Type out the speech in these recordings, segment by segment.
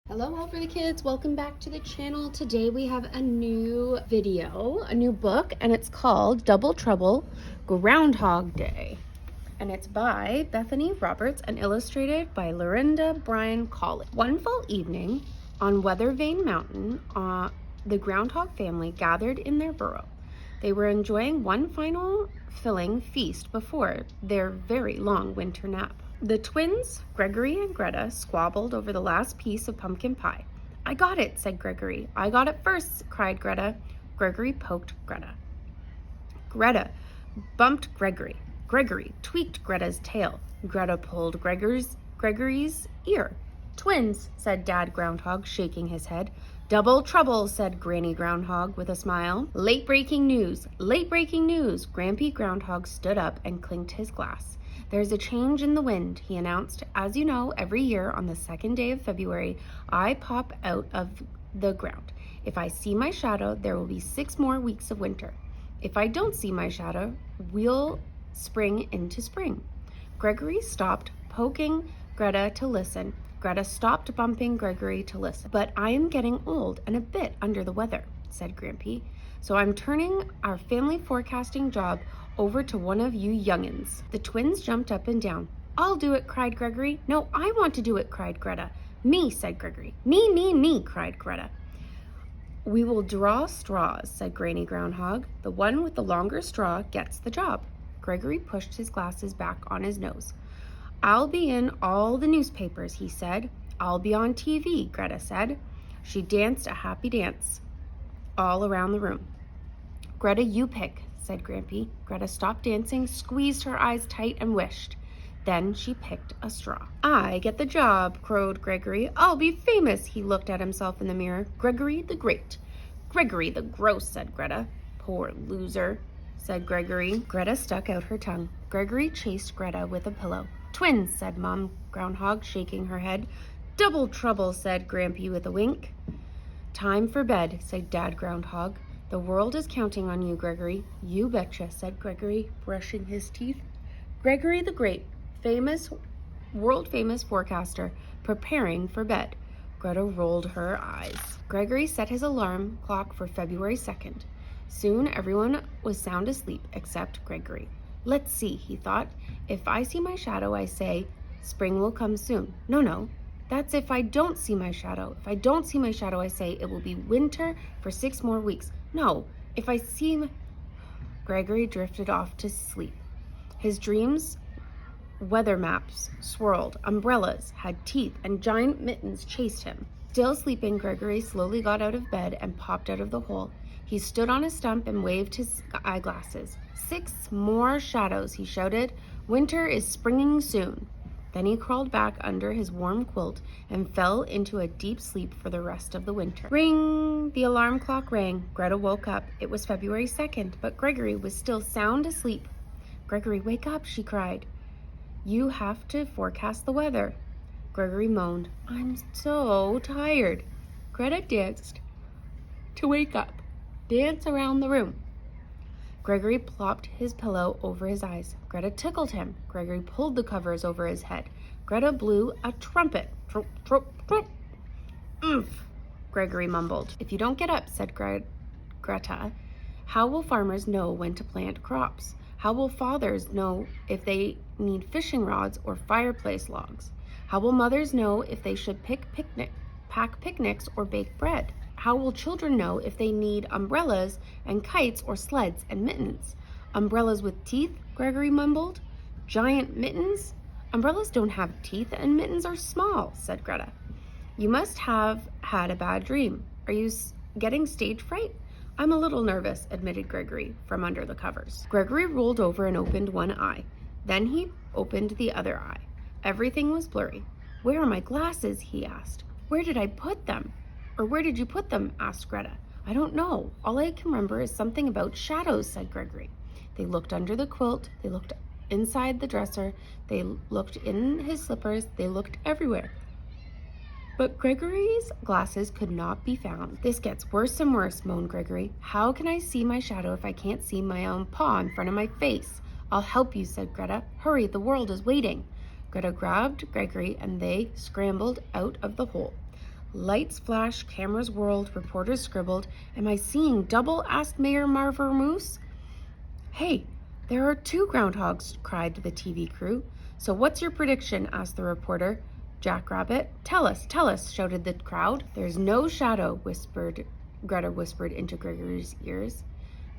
Hello all for the kids, welcome back to the channel. Today we have a new video, a new book, and it's called Double Trouble, Groundhog Day. And it's by Bethany Roberts and illustrated by Lorinda, Bryan, Cauley. One fall evening on Weathervane Mountain, the Groundhog family gathered in their burrow. They were enjoying one final filling feast before their very long winter nap. The twins, Gregory and Greta, squabbled over the last piece of pumpkin pie. "I got it," said Gregory. "I got it first," cried Greta. Gregory poked Greta. Greta bumped Gregory. Gregory tweaked Greta's tail. Greta pulled Gregory's ear. "Twins," said Dad Groundhog, shaking his head. "Double trouble," said Granny Groundhog with a smile. "Late breaking news, late breaking news." Grampy Groundhog stood up and clinked his glass. "There's a change in the wind," he announced. "As you know, every year on the second day of February, I pop out of the ground. If I see my shadow, there will be 6 more weeks of winter. If I don't see my shadow, we'll spring into spring." Gregory stopped poking Greta to listen. Greta stopped bumping Gregory to listen. "But I am getting old and a bit under the weather," said Grampy. "So I'm turning our family forecasting job over to one of you youngins." The twins jumped up and down. "I'll do it," cried Gregory. "No, I want to do it," cried Greta. "Me," said Gregory. Me, cried Greta. "We will draw straws," said Granny Groundhog. "The one with the longer straw gets the job." Gregory pushed his glasses back on his nose. "I'll be in all the newspapers," he said. "I'll be on TV," Greta said. She danced a happy dance all around the room. "Greta, you pick," said Grampy. Greta stopped dancing, squeezed her eyes tight, and wished. Then she picked a straw. "I get the job," crowed Gregory. "I'll be famous." He looked at himself in the mirror. "Gregory the Great." "Gregory the Gross," said Greta. "Poor loser," said Gregory. Greta stuck out her tongue. Gregory chased Greta with a pillow. "Twins," said Mom Groundhog, shaking her head. "Double trouble," said Grampy with a wink. "Time for bed," said Dad Groundhog. "The world is counting on you, Gregory." "You betcha," said Gregory, brushing his teeth. Gregory the Great, world-famous forecaster, preparing for bed. Greta rolled her eyes. Gregory set his alarm clock for February 2nd. Soon everyone was sound asleep except Gregory. "Let's see," he thought. "If I see my shadow, I say, spring will come soon. No, that's if I don't see my shadow. If I don't see my shadow, I say it will be winter for 6 more weeks. No, if I see Gregory drifted off to sleep. His dreams, weather maps swirled, umbrellas had teeth, and giant mittens chased him. Still sleeping, Gregory slowly got out of bed and popped out of the hole. He stood on a stump and waved his eyeglasses. 6 more shadows, he shouted. "Winter is springing soon." Then he crawled back under his warm quilt and fell into a deep sleep for the rest of the winter. Ring! The alarm clock rang. Greta woke up. It was February 2nd, but Gregory was still sound asleep. "Gregory, wake up," she cried. "You have to forecast the weather." Gregory moaned. "I'm so tired." Greta danced to wake up. Dance around the room. Gregory plopped his pillow over his eyes. Greta tickled him. Gregory pulled the covers over his head. Greta blew a trumpet. Trop, trop, trop. "Oomph," Gregory mumbled. "If you don't get up," said Greta, "how will farmers know when to plant crops? How will fathers know if they need fishing rods or fireplace logs? How will mothers know if they should pack picnics or bake bread? How will children know if they need umbrellas and kites or sleds and mittens?" "Umbrellas with teeth," Gregory mumbled. "Giant mittens?" "Umbrellas don't have teeth and mittens are small," said Greta. "You must have had a bad dream. Are you getting stage fright?" "I'm a little nervous," admitted Gregory from under the covers. Gregory rolled over and opened one eye. Then he opened the other eye. Everything was blurry. "Where are my glasses?" he asked. "Where did I put them?" "Or where did you put them?" asked Greta. "I don't know. All I can remember is something about shadows," said Gregory. They looked under the quilt. They looked inside the dresser. They looked in his slippers. They looked everywhere. But Gregory's glasses could not be found. "This gets worse and worse," moaned Gregory. "How can I see my shadow if I can't see my own paw in front of my face?" "I'll help you," said Greta. "Hurry, the world is waiting." Greta grabbed Gregory and they scrambled out of the hole. Lights flashed, cameras whirled, reporters scribbled. "Am I seeing double?" asked Mayor Marver Moose. "Hey, there are 2 groundhogs," cried the TV crew. "So what's your prediction?" asked the reporter. "Jackrabbit." Tell us, shouted the crowd. "There's no shadow," Greta whispered into Gregory's ears.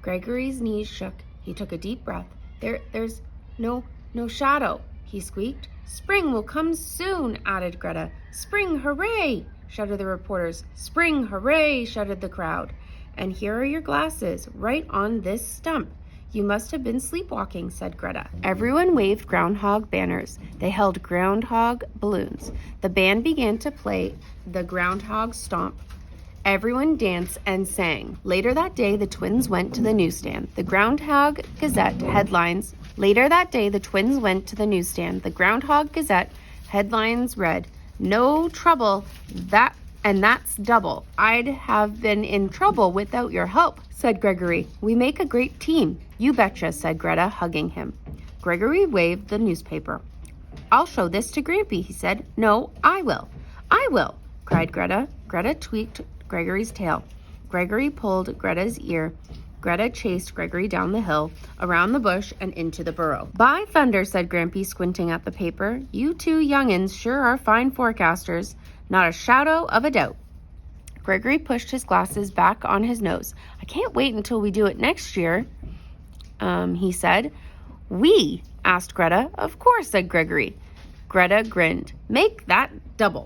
Gregory's knees shook. He took a deep breath. There's no shadow," he squeaked. "Spring will come soon," added Greta. "Spring, hooray!" shouted the reporters. "Spring, hooray!" shouted the crowd. "And here are your glasses, right on this stump. You must have been sleepwalking," said Greta. Everyone waved groundhog banners. They held groundhog balloons. The band began to play the Groundhog Stomp. Everyone danced and sang. Later that day, the twins went to the newsstand. The Groundhog Gazette headlines. Later that day, the twins went to the newsstand. The Groundhog Gazette headlines read, "No trouble, that's double. I'd have been in trouble without your help," said Gregory. "We make a great team." "You betcha," said Greta, hugging him. Gregory waved the newspaper. "I'll show this to Grampy," he said. "No, I will." "I will," cried Greta. Greta tweaked Gregory's tail. Gregory pulled Greta's ear. Greta chased Gregory down the hill, around the bush, and into the burrow. "By thunder," said Grampy, squinting at the paper. "You 2 young'uns sure are fine forecasters. Not a shadow of a doubt." Gregory pushed his glasses back on his nose. "I can't wait until we do it next year," he said. "We?" asked Greta. "Of course," said Gregory. Greta grinned. "Make that double."